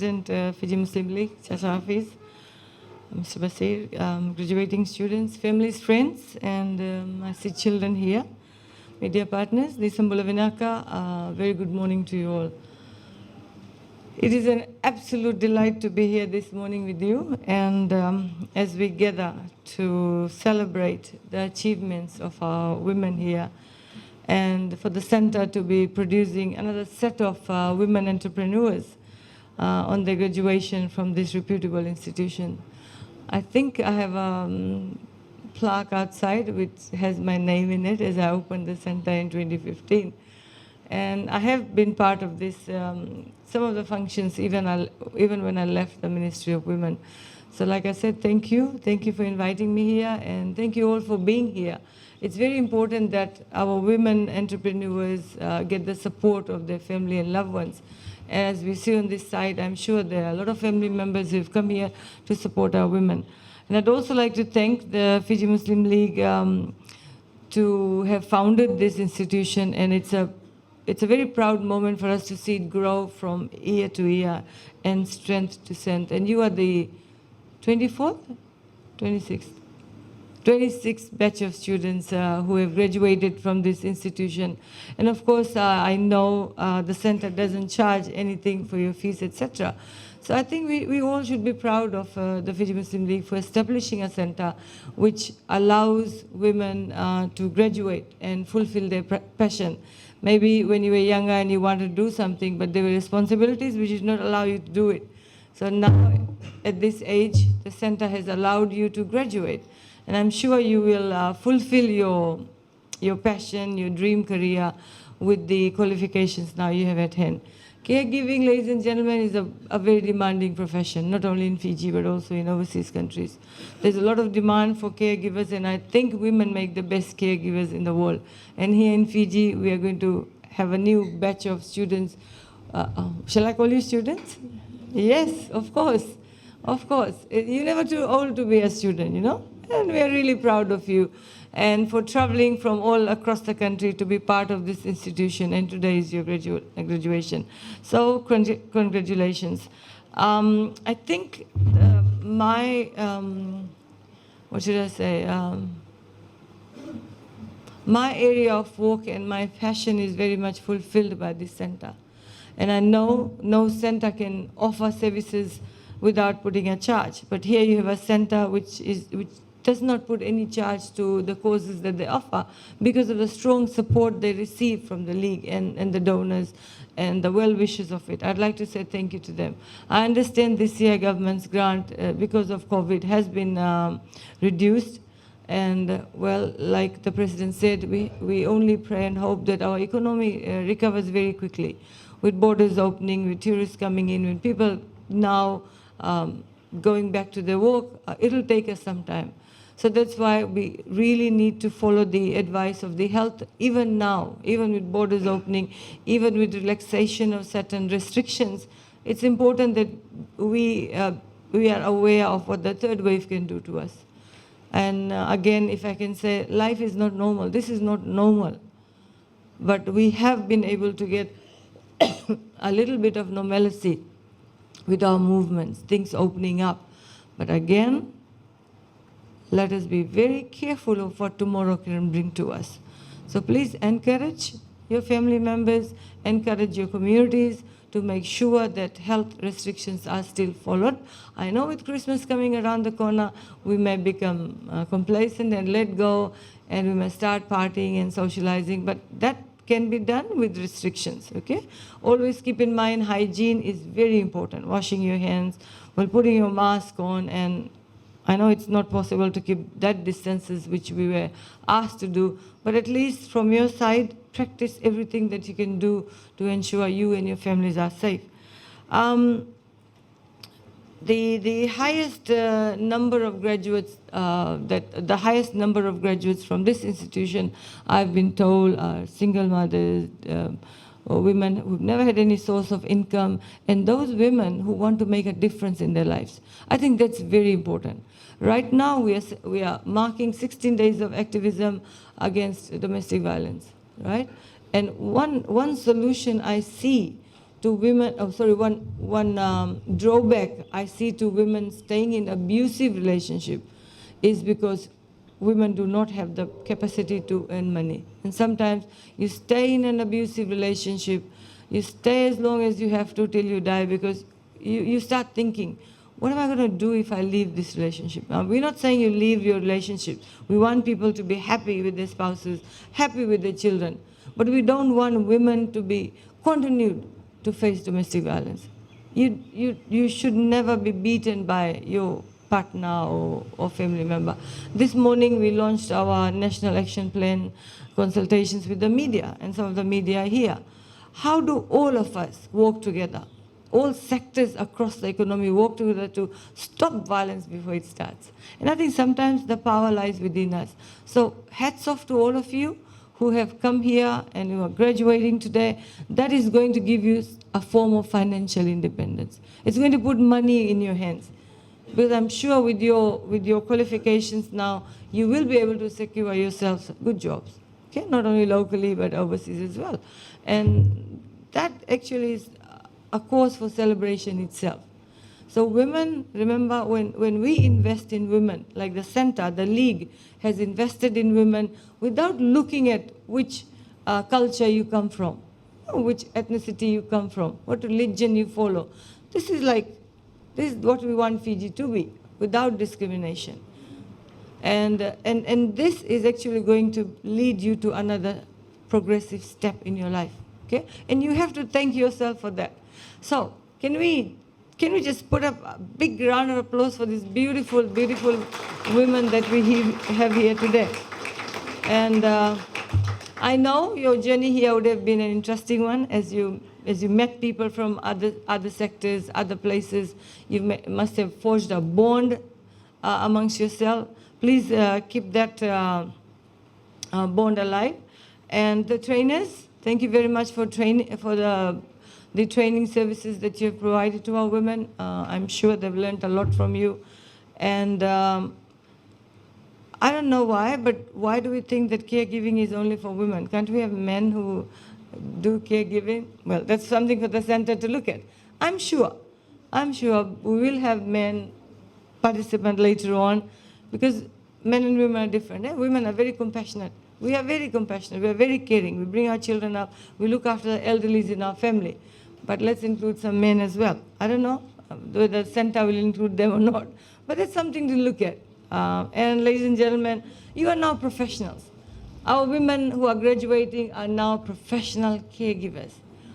President, Fiji Muslim League, Chacha Hafiz, Mr. Basir, graduating students, families, friends, and I see children here, media partners, Nisambula Vinaka, very good morning to you all. It is an absolute delight to be here this morning with you, and as we gather to celebrate the achievements of our women here, and for the center to be producing another set of women entrepreneurs on their graduation from this reputable institution. I think I have a plaque outside which has my name in it as I opened the center in 2015. And I have been part of this, some of the functions, even when I left the Ministry of Women. So like I said, thank you. Thank you for inviting me here, and thank you all for being here. It's very important that our women entrepreneurs get the support of their family and loved ones. As we see on this side, I'm sure there are a lot of family members who have come here to support our women. And I'd also like to thank the Fiji Muslim League to have founded this institution, and it's a very proud moment for us to see it grow from year to year and strength to strength. And you are the 24th? 26th batch of students who have graduated from this institution. And of course, I know the center doesn't charge anything for your fees, etc. So I think we all should be proud of the Fiji Muslim League for establishing a center which allows women to graduate and fulfill their passion. Maybe when you were younger and you wanted to do something, but there were responsibilities which did not allow you to do it. So now, at this age, the center has allowed you to graduate. And I'm sure you will fulfill your passion, your dream career with the qualifications now you have at hand. Caregiving, ladies and gentlemen, is a very demanding profession, not only in Fiji, but also in overseas countries. There's a lot of demand for caregivers, and I think women make the best caregivers in the world. And here in Fiji, we are going to have a new batch of students. Shall I call you students? Yes, of course. Of course. You're never too old to be a student, you know? And we are really proud of you, and for traveling from all across the country to be part of this institution, and today is your graduation. So congratulations. I think what should I say? My area of work and my passion is very much fulfilled by this center. And I know no center can offer services without putting a charge. But here you have a center which does not put any charge to the causes that they offer because of the strong support they receive from the league and the donors and the well-wishers of it. I'd like to say thank you to them. I understand this year government's grant, because of COVID, has been reduced. And well, like the President said, we only pray and hope that our economy recovers very quickly. With borders opening, with tourists coming in, with people now going back to their work, it'll take us some time. So that's why we really need to follow the advice of the health, even now, even with borders opening, even with relaxation of certain restrictions. It's important that we are aware of what the third wave can do to us. And again, if I can say, life is not normal. This is not normal. But we have been able to get a little bit of normalcy with our movements, things opening up. But again, let us be very careful of what tomorrow can bring to us. So please encourage your family members, encourage your communities to make sure that health restrictions are still followed. I know with Christmas coming around the corner, we may become complacent and let go, and we may start partying and socializing, but that can be done with restrictions, okay? Always keep in mind hygiene is very important. Washing your hands while putting your mask on, and I know it's not possible to keep that distances which we were asked to do, but at least from your side, practice everything that you can do to ensure you and your families are safe. The highest number of graduates, the highest number of graduates from this institution, I've been told, are single mothers, women who've never had any source of income, and those women who want to make a difference in their lives. I think that's very important. Right now, we are marking 16 days of activism against domestic violence, right? And one solution I see to women, one drawback I see to women staying in abusive relationship is because women do not have the capacity to earn money. And sometimes you stay in an abusive relationship, you stay as long as you have to till you die, because you start thinking, what am I going to do if I leave this relationship? Now, we're not saying you leave your relationship. We want people to be happy with their spouses, happy with their children. But we don't want women to be continued to face domestic violence. You should never be beaten by your partner or family member. This morning we launched our National Action Plan consultations with the media, and some of the media are here. How do all of us work together? All sectors across the economy work together to stop violence before it starts. And I think sometimes the power lies within us. So hats off to all of you who have come here and who are graduating today. That is going to give you a form of financial independence. It's going to put money in your hands. Because I'm sure with your qualifications now, you will be able to secure yourselves good jobs. Okay? Not only locally, but overseas as well. And that actually is a cause for celebration itself. So women, remember, when we invest in women, like the center, the league has invested in women without looking at which culture you come from, which ethnicity you come from, what religion you follow. This is what we want Fiji to be, without discrimination. And this is actually going to lead you to another progressive step in your life. Okay? And you have to thank yourself for that. So can we just put up a big round of applause for these beautiful, beautiful women that we have here today? And I know your journey here would have been an interesting one as you met people from other sectors, other places. You must have forged a bond amongst yourself. Please keep that bond alive. And the trainers, thank you very much for the training services that you have provided to our women. I'm sure they've learned a lot from you. And I don't know why, but why do we think that caregiving is only for women? Can't we have men who do caregiving? Well, that's something for the center to look at. I'm sure we will have men participant later on, because men and women are different. Eh? Women are very compassionate. We are very compassionate. We are very caring. We bring our children up. We look after the elderly in our family. But let's include some men as well. I don't know whether the center will include them or not, but it's something to look at. And ladies and gentlemen, you are now professionals. Our women who are graduating are now professional caregivers.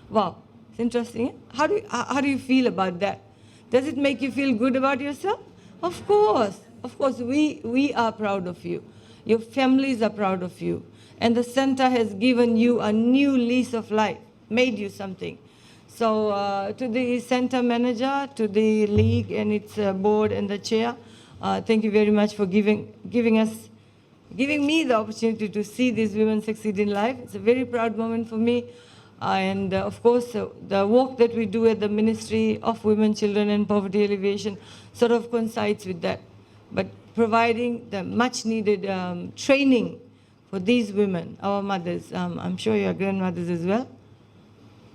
Wow, it's interesting. Eh? How do you feel about that? Does it make you feel good about yourself? Of course, we are proud of you. Your families are proud of you. And the center has given you a new lease of life, made you something. So to the center manager, to the league and its board and the chair, thank you very much for giving me the opportunity to see these women succeed in life. It's a very proud moment for me. And of course, the work that we do at the Ministry of Women, Children and Poverty Alleviation sort of coincides with that. But providing the much needed training for these women, our mothers. I'm sure you are grandmothers as well.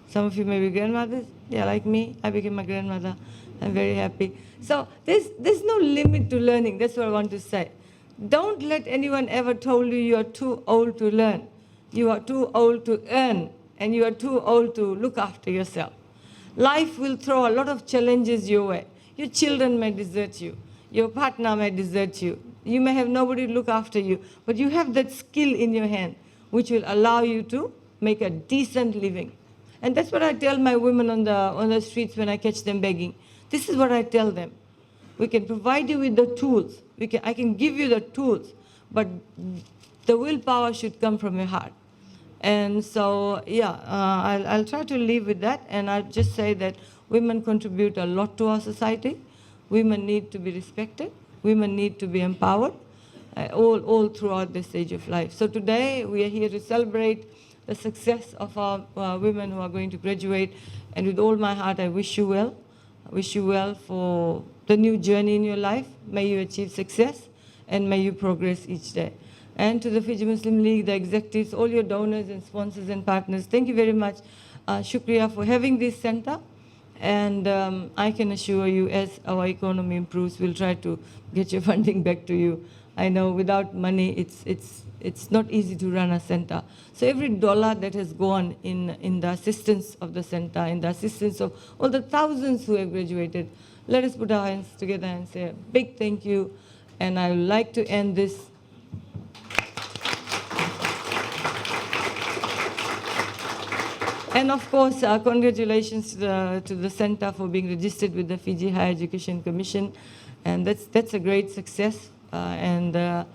Some of you may be grandmothers. Yeah, like me, I became a grandmother. I'm very happy. So there's no limit to learning. That's what I want to say. Don't let anyone ever tell you are too old to learn. You are too old to earn, and you are too old to look after yourself. Life will throw a lot of challenges your way. Your children may desert you. Your partner may desert you. You may have nobody to look after you, but you have that skill in your hand which will allow you to make a decent living. And that's what I tell my women on the streets when I catch them begging. This is what I tell them. We can provide you with the tools. I can give you the tools, but the willpower should come from your heart. And so, yeah, I'll try to live with that, and I'll just say that women contribute a lot to our society. Women need to be respected. Women need to be empowered all throughout this stage of life. So today we are here to celebrate the success of our women who are going to graduate. And with all my heart, I wish you well. I wish you well for the new journey in your life. May you achieve success, and may you progress each day. And to the Fiji Muslim League, the executives, all your donors and sponsors and partners, thank you very much Shukriya for having this center. And I can assure you, as our economy improves, we'll try to get your funding back to you. I know without money, it's not easy to run a center. So every dollar that has gone in the assistance of the center, in the assistance of all the thousands who have graduated, let us put our hands together and say a big thank you. And I would like to end this. And of course, congratulations to the center for being registered with the Fiji Higher Education Commission. And that's a great success. I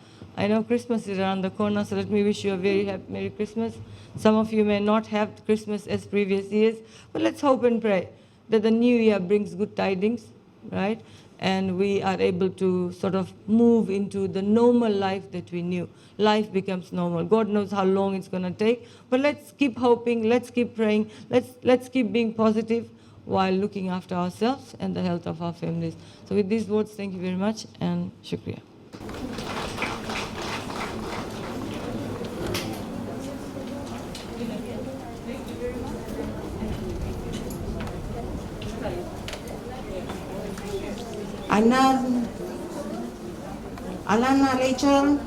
know Christmas is around the corner, so let me wish you a very happy Merry Christmas. Some of you may not have Christmas as previous years, but let's hope and pray that the new year brings good tidings, right? And we are able to sort of move into the normal life that we knew. Life becomes normal. God knows how long it's going to take, but let's keep hoping, let's keep praying, let's keep being positive while looking after ourselves and the health of our families. So with these words, thank you very much, and shukriya. Alana Rachel,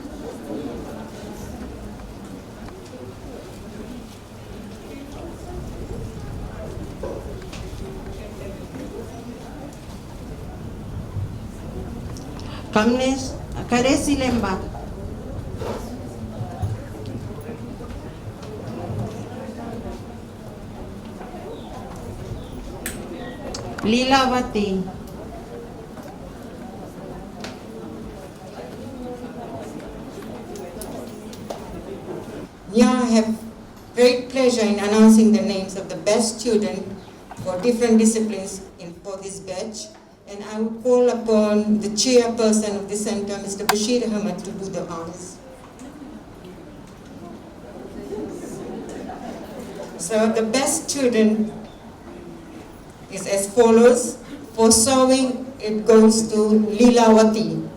Kamnes Karesi Lemba, Lilavati, Now I have great pleasure in announcing the names of the best students for different disciplines for this batch, and I would call upon the chairperson of the center, Mr. Bashir Ahmed, to do the honors. So the best student is as follows. For sewing, it goes to Lilawati.